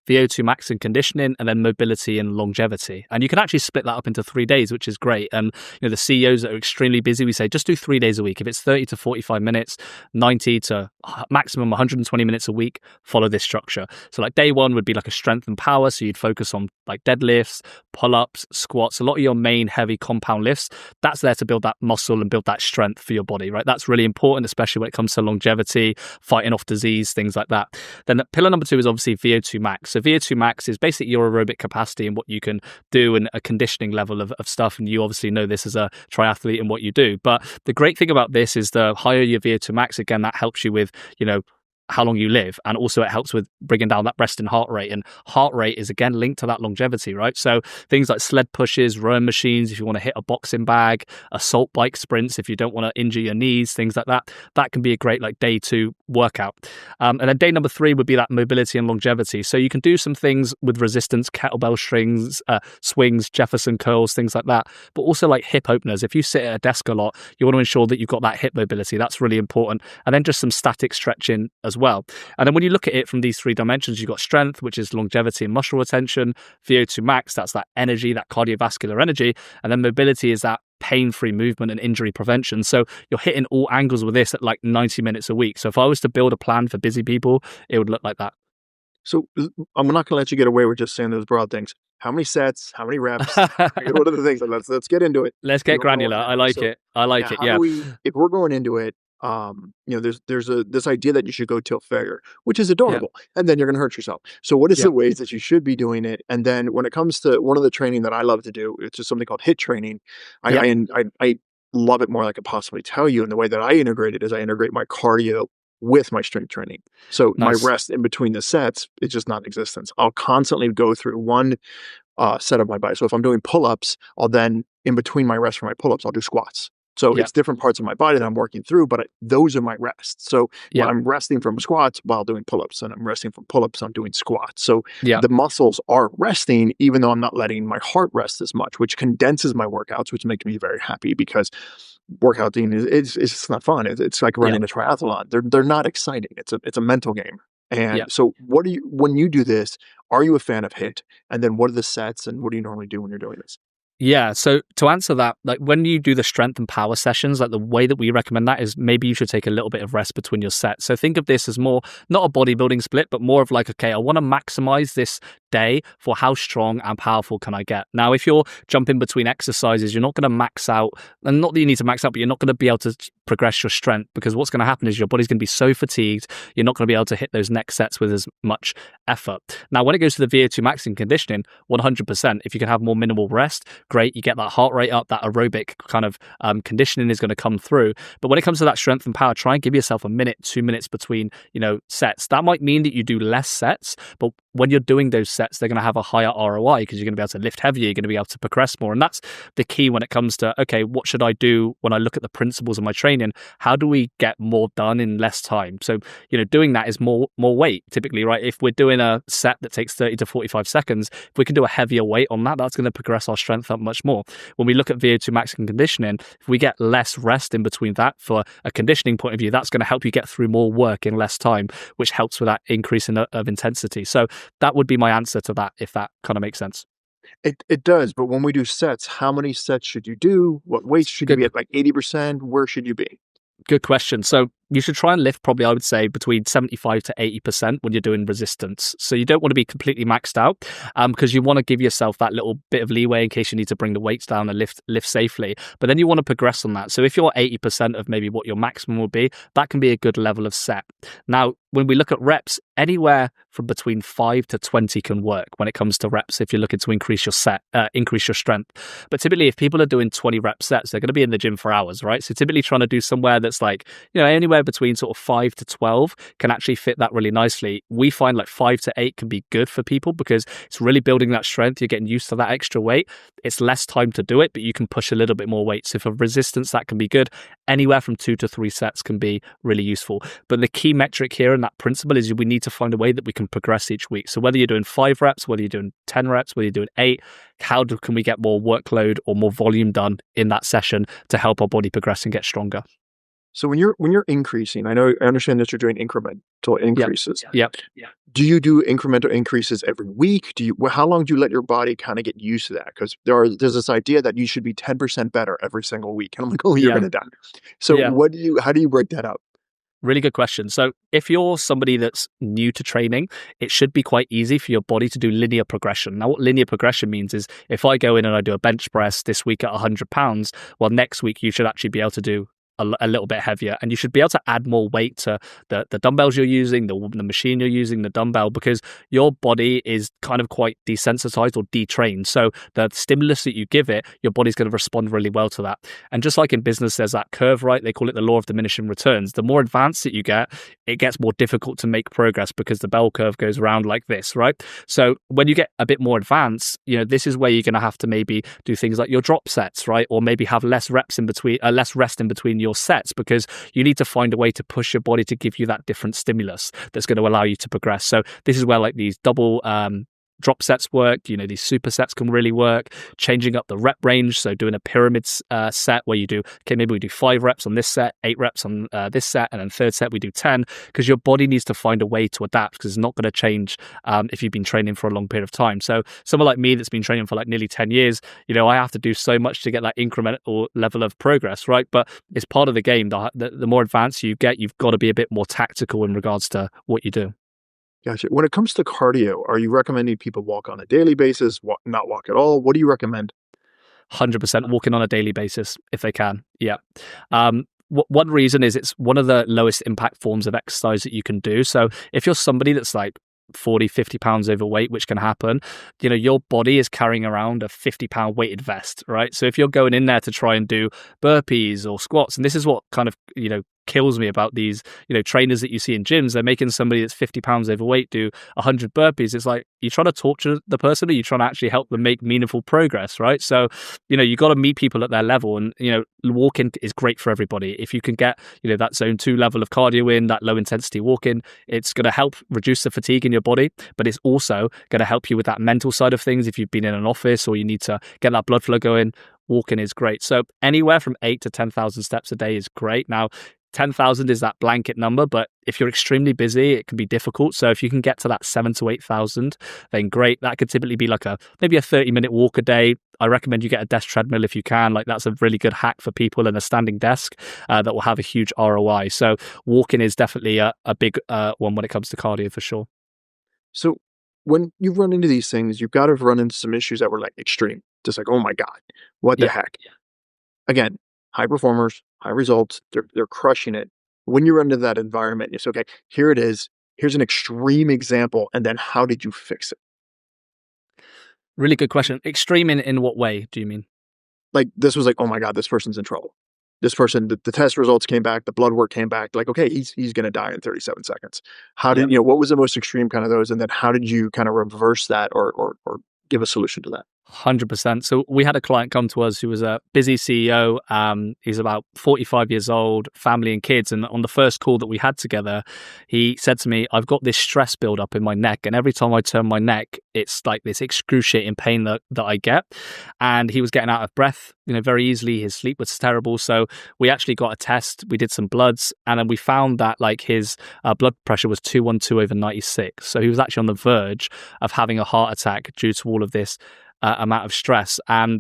VO2 max and conditioning, and then mobility and longevity. And you can actually split that up into 3 days, which is great. And the CEOs that are extremely busy, we say just do 3 days a week. If it's 30 to 45 minutes, 90 to maximum 120 minutes a week, follow this structure. So like day one would be like a strength and power. So you'd focus on like deadlifts, pull-ups, squats, a lot of your main heavy compound lifts. That's there to build that muscle and build that strength for your body, right? That's really important, especially when it comes to longevity, fighting off disease, things like that. Then pillar number 2 is obviously VO2 max. So VO2 max is basically your aerobic capacity and what you can do and a conditioning level of stuff. And you obviously know this as a triathlete and what you do. But the great thing about this is the higher your VO2 max, again, that helps you with, how long you live. And also it helps with bringing down that resting heart rate. And heart rate is again linked to that longevity, right? So things like sled pushes, rowing machines, if you want to hit a boxing bag, assault bike sprints, if you don't want to injure your knees, things like that, that can be a great like day 2 workout. And then day number 3 would be that mobility and longevity. So you can do some things with resistance, kettlebell strings, swings, Jefferson curls, things like that, but also like hip openers. If you sit at a desk a lot, you want to ensure that you've got that hip mobility. That's really important. And then just some static stretching as well. And then when you look at it from these 3 dimensions, you've got strength, which is longevity and muscle retention, VO2 max, that's that energy, that cardiovascular energy, and then mobility is that pain-free movement and injury prevention. So you're hitting all angles with this at like 90 minutes a week. So if I was to build a plan for busy people, it would look like that. So I'm not going to let you get away with just saying those broad things. How many sets? How many reps? What are the things? Let's get into it. Let's get granular. I like it. I like it. How Yeah. do we? If we're going into it, there's this idea that you should go till failure, which is Yeah. adorable, and then you're going to hurt yourself. So what is Yeah. the ways that you should be doing it? And then when it comes to one of the training that I love to do, it's just something called HIIT training. Yeah. I love it more than I could possibly tell you. And the way that I integrate it is I integrate my cardio with my strength training. So my Nice. rest in between the sets is just non-existent. I'll constantly go through one set of my body. So if I'm doing pull-ups, I'll then, in between my rest for my pull-ups, I'll do squats. So Yeah. it's different parts of my body that I'm working through, but those are my rests. So when Yeah. I'm resting from squats while doing pull-ups, and I'm resting from pull-ups, I'm doing squats. So Yeah. the muscles are resting, even though I'm not letting my heart rest as much, which condenses my workouts, which makes me very happy because workouting is it's just not fun. It's like Yeah. running a triathlon. They're not exciting. It's a mental game. Yeah. And so what do you when you do this, are you a fan of HIIT? And then what are the sets and what do you normally do when you're doing this? Yeah. So to answer that, like when you do the strength and power sessions, like the way that we recommend that is maybe you should take a little bit of rest between your sets. So think of this as more, not a bodybuilding split, but more of like, okay, I want to maximize this day for how strong and powerful can I get. Now, if you're jumping between exercises, you're not going to max out, and not that you need to max out, but you're not going to be able to progress your strength because what's going to happen is your body's going to be so fatigued, you're not going to be able to hit those next sets with as much effort. Now, when it goes to the VO2 max in conditioning, 100%, if you can have more minimal rest, great, you get that heart rate up, that aerobic kind of conditioning is going to come through. But when it comes to that strength and power, try and give yourself a minute, 2 minutes between, sets. That might mean that you do less sets, but when you're doing those sets, they're going to have a higher ROI because you're going to be able to lift heavier, you're going to be able to progress more. And that's the key when it comes to, okay, what should I do when I look at the principles of my training? How do we get more done in less time? So, doing that is more weight typically, right? If we're doing a set that takes 30 to 45 seconds, if we can do a heavier weight on that, that's going to progress our strength up much more. When we look at VO2 max and conditioning, if we get less rest in between that for a conditioning point of view, that's going to help you get through more work in less time, which helps with that increase of intensity. So that would be my answer to that, if that kind of makes sense. It does, but when we do sets, how many sets should you do? What weights should you Good. be at? Like 80%? Where should you be? Good question. So you should try and lift probably, I would say, between 75 to 80% when you're doing resistance. So you don't want to be completely maxed out, because you want to give yourself that little bit of leeway in case you need to bring the weights down and lift safely. But then you want to progress on that. So if you're 80% of maybe what your maximum will be, that can be a good level of set. Now, when we look at reps, anywhere from between 5 to 20 can work when it comes to reps if you're looking to increase your strength. But typically, if people are doing 20 rep sets, they're going to be in the gym for hours, right? So typically trying to do somewhere that's like, anywhere between sort of 5 to 12 can actually fit that really nicely. We find like 5 to 8 can be good for people because it's really building that strength. You're getting used to that extra weight. It's less time to do it, but you can push a little bit more weight. So for resistance, that can be good. Anywhere from 2 to 3 sets can be really useful. But the key metric here and that principle is we need to find a way that we can progress each week. So whether you're doing 5 reps, whether you're doing 10 reps, whether you're doing 8, can we get more workload or more volume done in that session to help our body progress and get stronger? So when you're increasing, I understand that you're doing incremental increases. Yep. Do you do incremental increases every week? How long do you let your body kind of get used to that? Because there's this idea that you should be 10% better every single week. And I'm like, oh, you're going to die. So how do you break that up? Really good question. So if you're somebody that's new to training, it should be quite easy for your body to do linear progression. Now, what linear progression means is if I go in and I do a bench press this week at 100 pounds, well, next week you should actually be able to do a little bit heavier, and you should be able to add more weight to the dumbbells you're using, the machine you're using, the dumbbell, because your body is kind of quite desensitized or detrained. So the stimulus that you give it, your body's going to respond really well to that. And just like in business, there's that curve, right? They call it the law of diminishing returns. The more advanced that you get, it gets more difficult to make progress because the bell curve goes around like this, right? So when you get a bit more advanced, this is where you're going to have to maybe do things like your drop sets, right? Or maybe have less rest in between your sets, because you need to find a way to push your body to give you that different stimulus that's going to allow you to progress. So this is where like these double drop sets work. These supersets can really work. Changing up the rep range, so doing a pyramid set where you do, maybe we do 5 reps on this set, 8 reps on this set, and then third set we do 10, because your body needs to find a way to adapt, because it's not going to change if you've been training for a long period of time. So someone like me that's been training for like nearly 10 years, I have to do so much to get that incremental level of progress, right? But it's part of the game. The more advanced you get, you've got to be a bit more tactical in regards to what you do. Gotcha. When it comes to cardio, are you recommending people walk on a daily basis, not walk at all? What do you recommend? 100% walking on a daily basis if they can. Yeah. One reason is it's one of the lowest impact forms of exercise that you can do. So if you're somebody that's like 40, 50 pounds overweight, which can happen, your body is carrying around a 50-pound weighted vest, right? So if you're going in there to try and do burpees or squats, and this is what kind of, kills me about these, trainers that you see in gyms, they're making somebody that's 50 pounds overweight do 100 burpees. It's like, you're trying to torture the person, or you're trying to actually help them make meaningful progress, right? So, you got to meet people at their level, and, walking is great for everybody. If you can get, that zone 2 level of cardio in, that low intensity walking, it's going to help reduce the fatigue in your body, but it's also going to help you with that mental side of things. If you've been in an office or you need to get that blood flow going, walking is great. So anywhere from 8 to 10,000 steps a day is great. Now, 10,000 is that blanket number, but if you're extremely busy, it can be difficult. So if you can get to that 7 to 8,000, then great. That could typically be like maybe a 30-minute walk a day. I recommend you get a desk treadmill if you can. Like, that's a really good hack for people, and a standing desk that will have a huge ROI. So walking is definitely a big one when it comes to cardio for sure. So when you run into these things, you've got to run into some issues that were like extreme. Just like, oh my God, what the heck? Yeah. Again, high performers, high results, they're crushing it. When you run into that environment, you say, okay, here it is. Here's an extreme example. And then how did you fix it? Really good question. Extreme in what way do you mean? Like, this was like, oh my God, this person's in trouble. This person, the test results came back, the blood work came back. Like, okay, he's going to die in 37 seconds. How did, what was the most extreme kind of those? And then how did you kind of reverse that or give a solution to that? 100%. So we had a client come to us who was a busy CEO. He's about 45 years old, family and kids. And on the first call that we had together, he said to me, I've got this stress build up in my neck. And every time I turn my neck, it's like this excruciating pain that I get. And he was getting out of breath, very easily. His sleep was terrible. So we actually got a test. We did some bloods, and then we found that like his blood pressure was 212/96. So he was actually on the verge of having a heart attack due to all of this amount of stress. And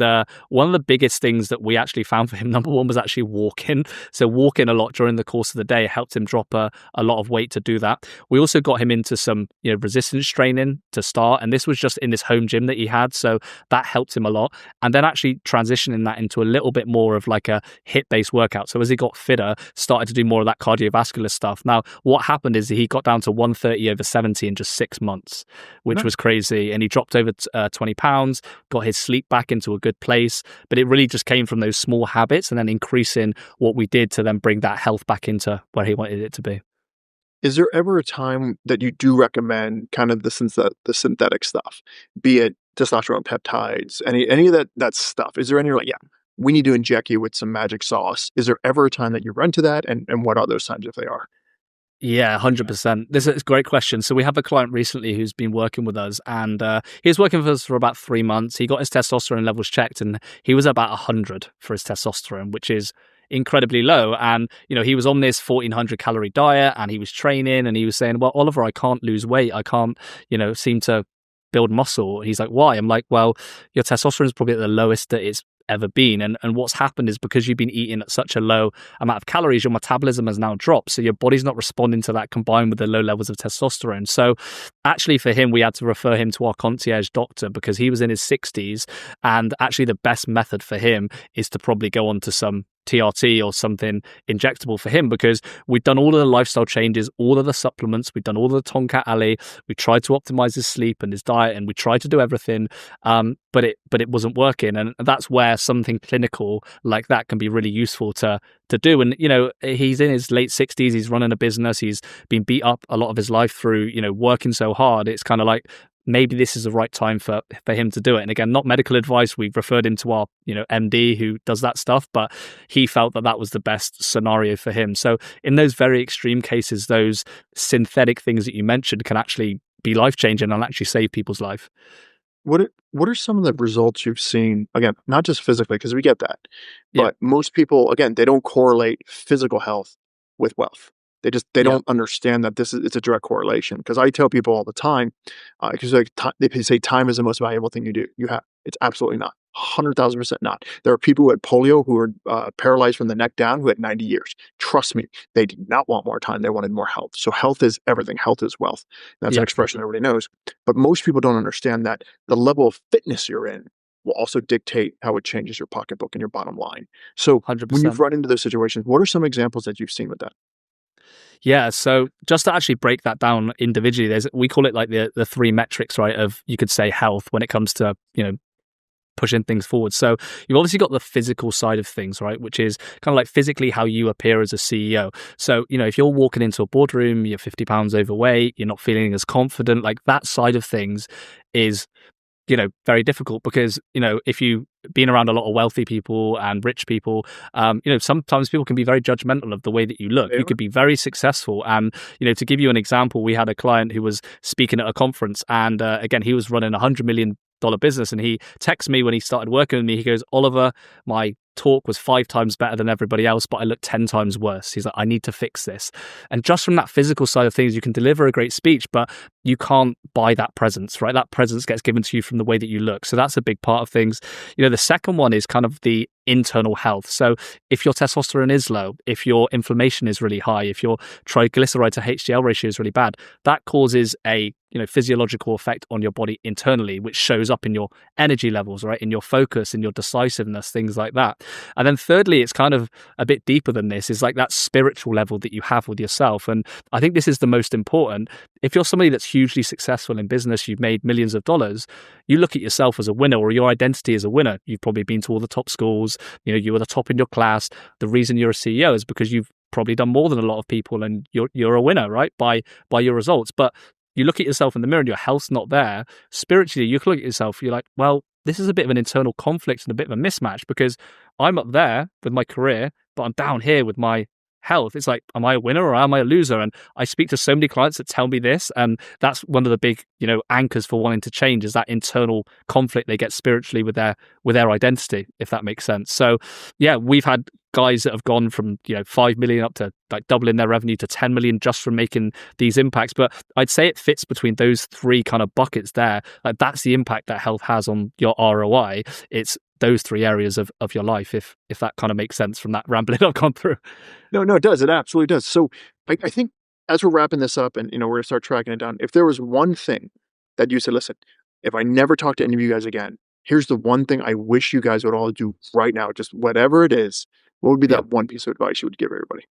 one of the biggest things that we actually found for him, number one, was actually walking. So walking a lot during the course of the day helped him drop a lot of weight to do that. We also got him into some resistance training to start, and this was just in this home gym that he had, so that helped him a lot. And then actually transitioning that into a little bit more of like a hit-based workout. So as he got fitter, started to do more of that cardiovascular stuff. Now, what happened is he got down to 130/70 in just 6 months, which was crazy. And he dropped over 20 pounds, got his sleep back into a good place. But it really just came from those small habits and then increasing what we did to then bring that health back into where he wanted it to be. Is there ever a time that you do recommend kind of the synthetic stuff, be it testosterone peptides, any of that stuff? Is there any like, yeah, we need to inject you with some magic sauce? Is there ever a time that you run to that, and what are those times if they are? Yeah, 100%. This is a great question. So we have a client recently who's been working with us, and he was working with us for about 3 months. He got his testosterone levels checked, and he was about 100 for his testosterone, which is incredibly low. And he was on this 1,400 calorie diet, and he was training, and he was saying, well, Oliver, I can't lose weight, I can't seem to build muscle. He's like, why? I'm like, well, your testosterone is probably at the lowest that it's ever been, and what's happened is because you've been eating at such a low amount of calories, your metabolism has now dropped, so your body's not responding to that, combined with the low levels of testosterone. So actually for him, we had to refer him to our concierge doctor because he was in his 60s, and actually the best method for him is to probably go on to some TRT or something injectable for him, because we'd done all of the lifestyle changes, all of the supplements, we'd done all of the Tonkat Ali, we tried to optimize his sleep and his diet, and we tried to do everything, but it wasn't working. And that's where something clinical like that can be really useful to do. And he's in his late 60s, he's running a business, he's been beat up a lot of his life through working so hard. It's kind of like, maybe this is the right time for him to do it. And again, not medical advice. We've referred him to our, MD who does that stuff, but he felt that was the best scenario for him. So in those very extreme cases, those synthetic things that you mentioned can actually be life-changing and actually save people's life. What are some of the results you've seen? Again, not just physically, because we get that, but most people, again, they don't correlate physical health with wealth. They don't understand that it's a direct correlation. Because I tell people all the time, because they say time is the most valuable thing you have. It's absolutely not. 100,000% not. There are people who had polio who were paralyzed from the neck down who had 90 years. Trust me, they did not want more time. They wanted more health. So health is everything. Health is wealth. That's an expression everybody knows. But most people don't understand that the level of fitness you're in will also dictate how it changes your pocketbook and your bottom line. So 100%. when you've run into those situations, what are some examples that you've seen with that? Yeah, so just to actually break that down individually, we call it like the 3 metrics, right, of, you could say, health when it comes to, pushing things forward. So you've obviously got the physical side of things, right, which is kind of like physically how you appear as a CEO. So, if you're walking into a boardroom, you're 50 pounds overweight, you're not feeling as confident, like that side of things is very difficult, because if you been around a lot of wealthy people and rich people, sometimes people can be very judgmental of the way that you look. You could be very successful, and to give you an example, we had a client who was speaking at a conference, and again, he was running $100 million business, and he texted me when he started working with me. He goes, Oliver, my talk was 5 times better than everybody else, but I look 10 times worse. He's like, I need to fix this. And just from that physical side of things, you can deliver a great speech, but you can't buy that presence, right? That presence gets given to you from the way that you look. So that's a big part of things. The second one is kind of the internal health. So if your testosterone is low, if your inflammation is really high, if your triglyceride to HDL ratio is really bad, that causes a physiological effect on your body internally, which shows up in your energy levels, right? In your focus, in your decisiveness, things like that. And then thirdly, it's kind of a bit deeper than this, is like that spiritual level that you have with yourself. And I think this is the most important. If you're somebody that's hugely successful in business, you've made millions of dollars, you look at yourself as a winner, or your identity as a winner. You've probably been to all the top schools, you were the top in your class. The reason you're a CEO is because you've probably done more than a lot of people, and you're a winner, right? By your results. But you look at yourself in the mirror and your health's not there. Spiritually, you look at yourself, you're like, well, this is a bit of an internal conflict and a bit of a mismatch, because I'm up there with my career, but I'm down here with my health. It's like, am I a winner or am I a loser? And I speak to so many clients that tell me this, and that's one of the big, anchors for wanting to change, is that internal conflict they get spiritually with their identity, if that makes sense. So yeah, we've had guys that have gone from 5 million up to like doubling their revenue to 10 million just from making these impacts. But I'd say it fits between those three kind of buckets there. Like that's the impact that health has on your ROI. It's those three areas of your life, if that kind of makes sense from that rambling I've gone through. No, it does. It absolutely does. So I think as we're wrapping this up and, we're going to start tracking it down, if there was one thing that you said, listen, if I never talk to any of you guys again, here's the one thing I wish you guys would all do right now, just whatever it is, what would be Yeah. that one piece of advice you would give everybody?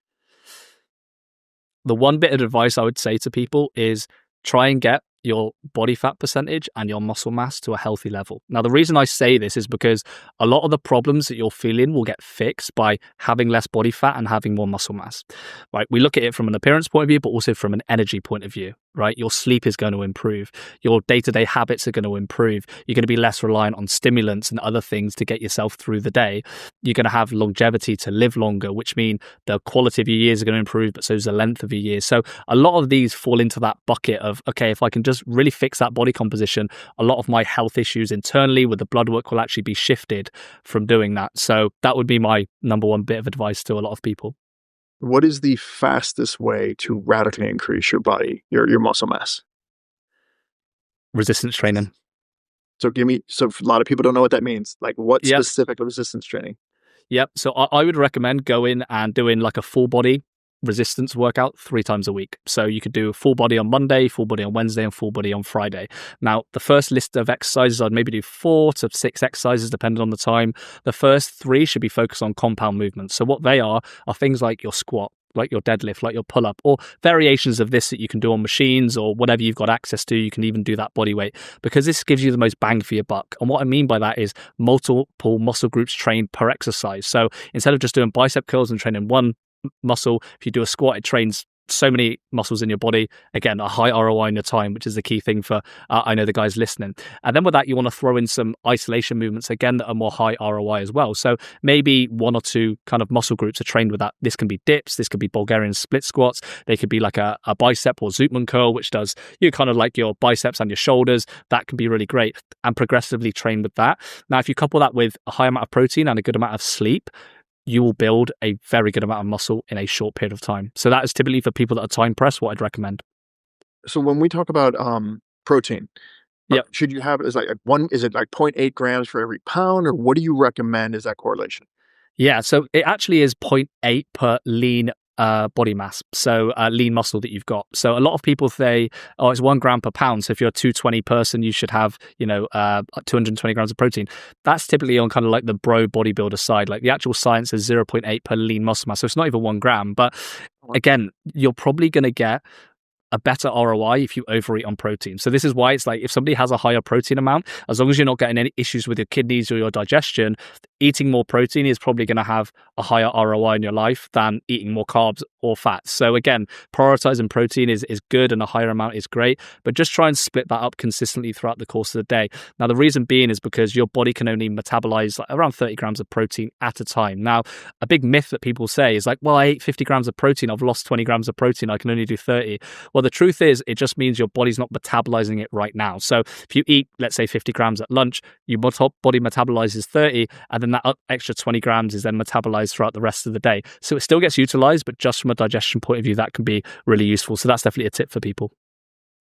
The one bit of advice I would say to people is try and get your body fat percentage and your muscle mass to a healthy level. Now, the reason I say this is because a lot of the problems that you're feeling will get fixed by having less body fat and having more muscle mass. Right? We look at it from an appearance point of view, but also from an energy point of view. Right? Your sleep is going to improve. Your day-to-day habits are going to improve. You're going to be less reliant on stimulants and other things to get yourself through the day. You're going to have longevity to live longer, which means the quality of your years are going to improve, but so is the length of your years. So a lot of these fall into that bucket of, okay, if I can just really fix that body composition, a lot of my health issues internally with the blood work will actually be shifted from doing that. So that would be my number one bit of advice to a lot of people. What is the fastest way to radically increase your body, your muscle mass? Resistance training. So so a lot of people don't know what that means. Like what Yep. specific resistance training? Yep. So I would recommend going and doing like a full body resistance workout 3 times a week. So you could do full body on Monday, full body on Wednesday, and full body on Friday. Now, the first list of exercises, I'd maybe do 4 to 6 exercises depending on the time. The first 3 should be focused on compound movements. So what they are things like your squat, like your deadlift, like your pull-up, or variations of this that you can do on machines or whatever you've got access to. You can even do that body weight because this gives you the most bang for your buck. And what I mean by that is multiple muscle groups trained per exercise. So instead of just doing bicep curls and training one muscle, if you do a squat, it trains so many muscles in your body. Again, a high ROI in your time, which is the key thing for I know the guys listening. And then with that, you want to throw in some isolation movements again that are more high ROI as well. So maybe 1 or 2 kind of muscle groups are trained with that. This can be dips, this could be Bulgarian split squats, they could be like a bicep or Zootman curl, which does you kind of like your biceps and your shoulders. That can be really great, and progressively train with that. Now, if you couple that with a high amount of protein and a good amount of sleep, you will build a very good amount of muscle in a short period of time. So that is typically for people that are time pressed, what I'd recommend. So when we talk about protein, Yep. should you have is it like 0.8 grams for every pound, or what do you recommend is that correlation? Yeah, so it actually is 0.8 per lean body mass, so lean muscle that you've got. So a lot of people say, oh, it's 1 gram per pound. So if you're a 220 person, you should have 220 grams of protein. That's typically on kind of like the bro bodybuilder side. Like the actual science is 0.8 per lean muscle mass. So it's not even 1 gram. But again, you're probably going to get a better ROI if you overeat on protein. So this is why it's like if somebody has a higher protein amount, as long as you're not getting any issues with your kidneys or your digestion, eating more protein is probably going to have a higher ROI in your life than eating more carbs or fats. So again, prioritizing protein is good, and a higher amount is great, but just try and split that up consistently throughout the course of the day. Now, the reason being is because your body can only metabolize like around 30 grams of protein at a time. Now, a big myth that people say is like, well, I ate 50 grams of protein, I've lost 20 grams of protein, I can only do 30. Well, the truth is, it just means your body's not metabolizing it right now. So if you eat, let's say, 50 grams at lunch, your body metabolizes 30, and then that extra 20 grams is then metabolized throughout the rest of the day. So it still gets utilized, but just from a digestion point of view, that can be really useful. So that's definitely a tip for people.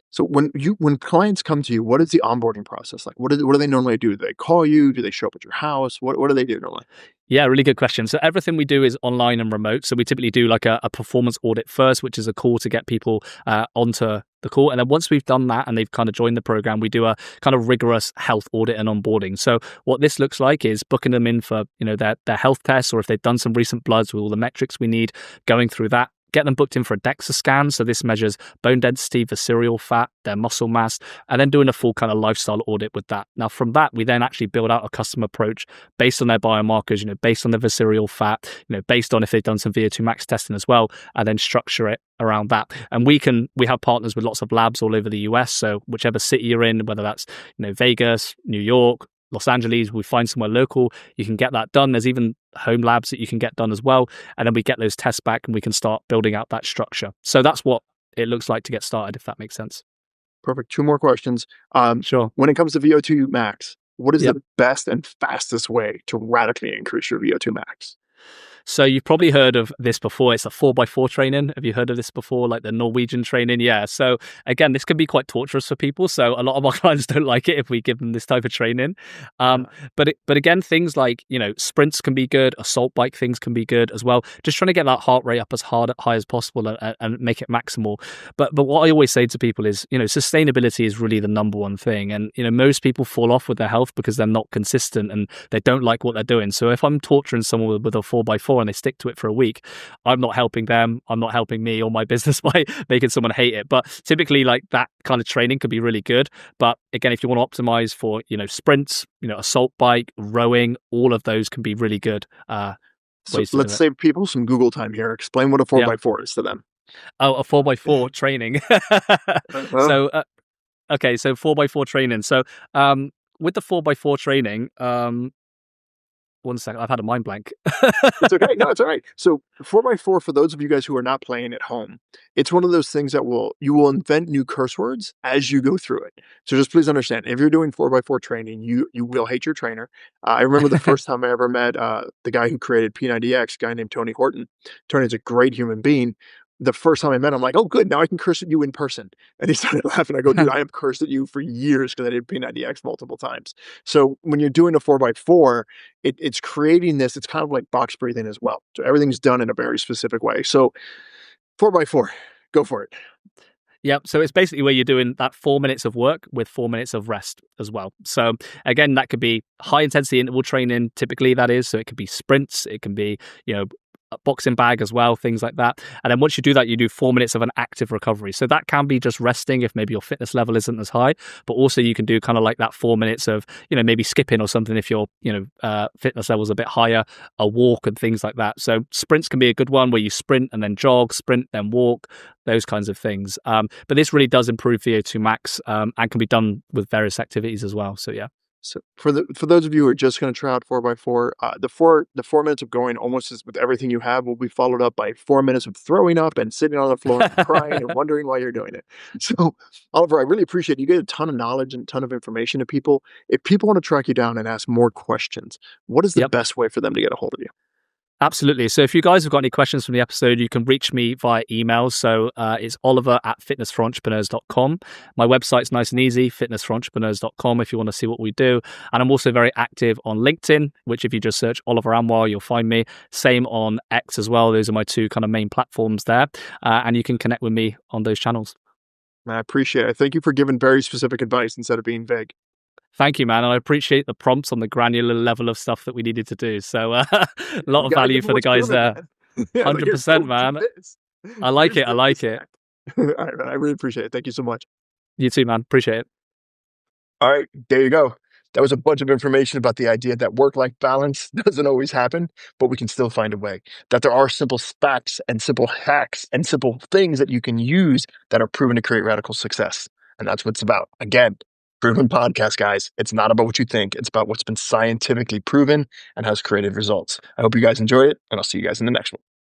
So when clients come to you, what is the onboarding process like? What do they normally do? Do they call you? Do they show up at your house? What do they do normally? Yeah, really good question. So everything we do is online and remote. So we typically do like a performance audit first, which is a call to get people onto the call. And then once we've done that and they've kind of joined the program, we do a kind of rigorous health audit and onboarding. So what this looks like is booking them in for, their health tests, or if they've done some recent bloods with all the metrics we need, going through that. Get them booked in for a DEXA scan. So this measures bone density, visceral fat, their muscle mass, and then doing a full kind of lifestyle audit with that. Now, from that, we then actually build out a custom approach based on their biomarkers, based on their visceral fat, based on if they've done some VO2 max testing as well, and then structure it around that. And we have partners with lots of labs all over the US. So whichever city you're in, whether that's, Vegas, New York, Los Angeles, we find somewhere local, you can get that done. There's even home labs that you can get done as well. And then we get those tests back and we can start building out that structure. So that's what it looks like to get started, if that makes sense. Perfect. 2 more questions. Sure. When it comes to VO2 max, what is Yep. the best and fastest way to radically increase your VO2 max? So you've probably heard of this before. It's a 4x4 training. Have you heard of this before? Like the Norwegian training? Yeah. So again, this can be quite torturous for people. So a lot of our clients don't like it if we give them this type of training. Yeah. But again, things like, sprints can be good. Assault bike things can be good as well. Just trying to get that heart rate up as high as possible and make it maximal. But what I always say to people is, sustainability is really the number one thing. And, most people fall off with their health because they're not consistent and they don't like what they're doing. So if I'm torturing someone with a 4x4 and they stick to it for a week, I'm not helping them. I'm not helping me or my business by making someone hate it. But typically, like, that kind of training could be really good. But again, if you want to optimize for, sprints, assault bike, rowing, all of those can be really good. So let's save people some Google time here. Explain what a 4x4 is to them. Oh, a 4x4 training. Uh-huh. So, okay, so 4x4 training. So, with the 4x4 training, one second, I've had a mind blank. It's okay. No, it's all right. So 4x4, for those of you guys who are not playing at home, it's one of those things that you will invent new curse words as you go through it. So just please understand, if you're doing 4x4 training, you will hate your trainer. I remember the first time I ever met the guy who created P90X, a guy named Tony Horton. Tony's a great human being. The first time I met him, I'm like, oh, good, now I can curse at you in person. And he started laughing. I go, dude, I have cursed at you for years because I did P90X multiple times. So when you're doing a 4x4, it's creating this, it's kind of like box breathing as well. So everything's done in a very specific way. So 4x4, go for it. Yep. So it's basically where you're doing that 4 minutes of work with 4 minutes of rest as well. So again, that could be high intensity interval training. Typically that is. So it could be sprints. It can be, a boxing bag as well, things like that. And then once you do that, you do 4 minutes of an active recovery. So that can be just resting if maybe your fitness level isn't as high, but also you can do kind of like that 4 minutes of, maybe skipping or something if your, fitness level is a bit higher, a walk and things like that. So sprints can be a good one where you sprint and then jog, sprint, then walk, those kinds of things. But this really does improve VO2 max and can be done with various activities as well. So yeah. So for those of you who are just going to try out 4x4, the 4 minutes of going almost as with everything you have will be followed up by 4 minutes of throwing up and sitting on the floor and crying and wondering why you're doing it. So Oliver, I really appreciate you get a ton of knowledge and a ton of information to people. If people want to track you down and ask more questions, what is the Yep. best way for them to get a hold of you? Absolutely. So if you guys have got any questions from the episode, you can reach me via email. So it's oliver@fitnessforentrepreneurs.com. My website's nice and easy, fitnessforentrepreneurs.com, if you want to see what we do. And I'm also very active on LinkedIn, which if you just search Oliver Anwar, you'll find me. Same on X as well. Those are my two kind of main platforms there. And you can connect with me on those channels. I appreciate it. Thank you for giving very specific advice instead of being vague. Thank you, man. And I appreciate the prompts on the granular level of stuff that we needed to do. So a lot of value for the guys there. Yeah, 100%, man. I like it. I like it. All right, man. I really appreciate it. Thank you so much. You too, man. Appreciate it. All right, there you go. That was a bunch of information about the idea that work-life balance doesn't always happen, but we can still find a way. That there are simple facts and simple hacks and simple things that you can use that are proven to create radical success. And that's what it's about. Again, proven podcast, guys. It's not about what you think. It's about what's been scientifically proven and has created results. I hope you guys enjoyed it, and I'll see you guys in the next one.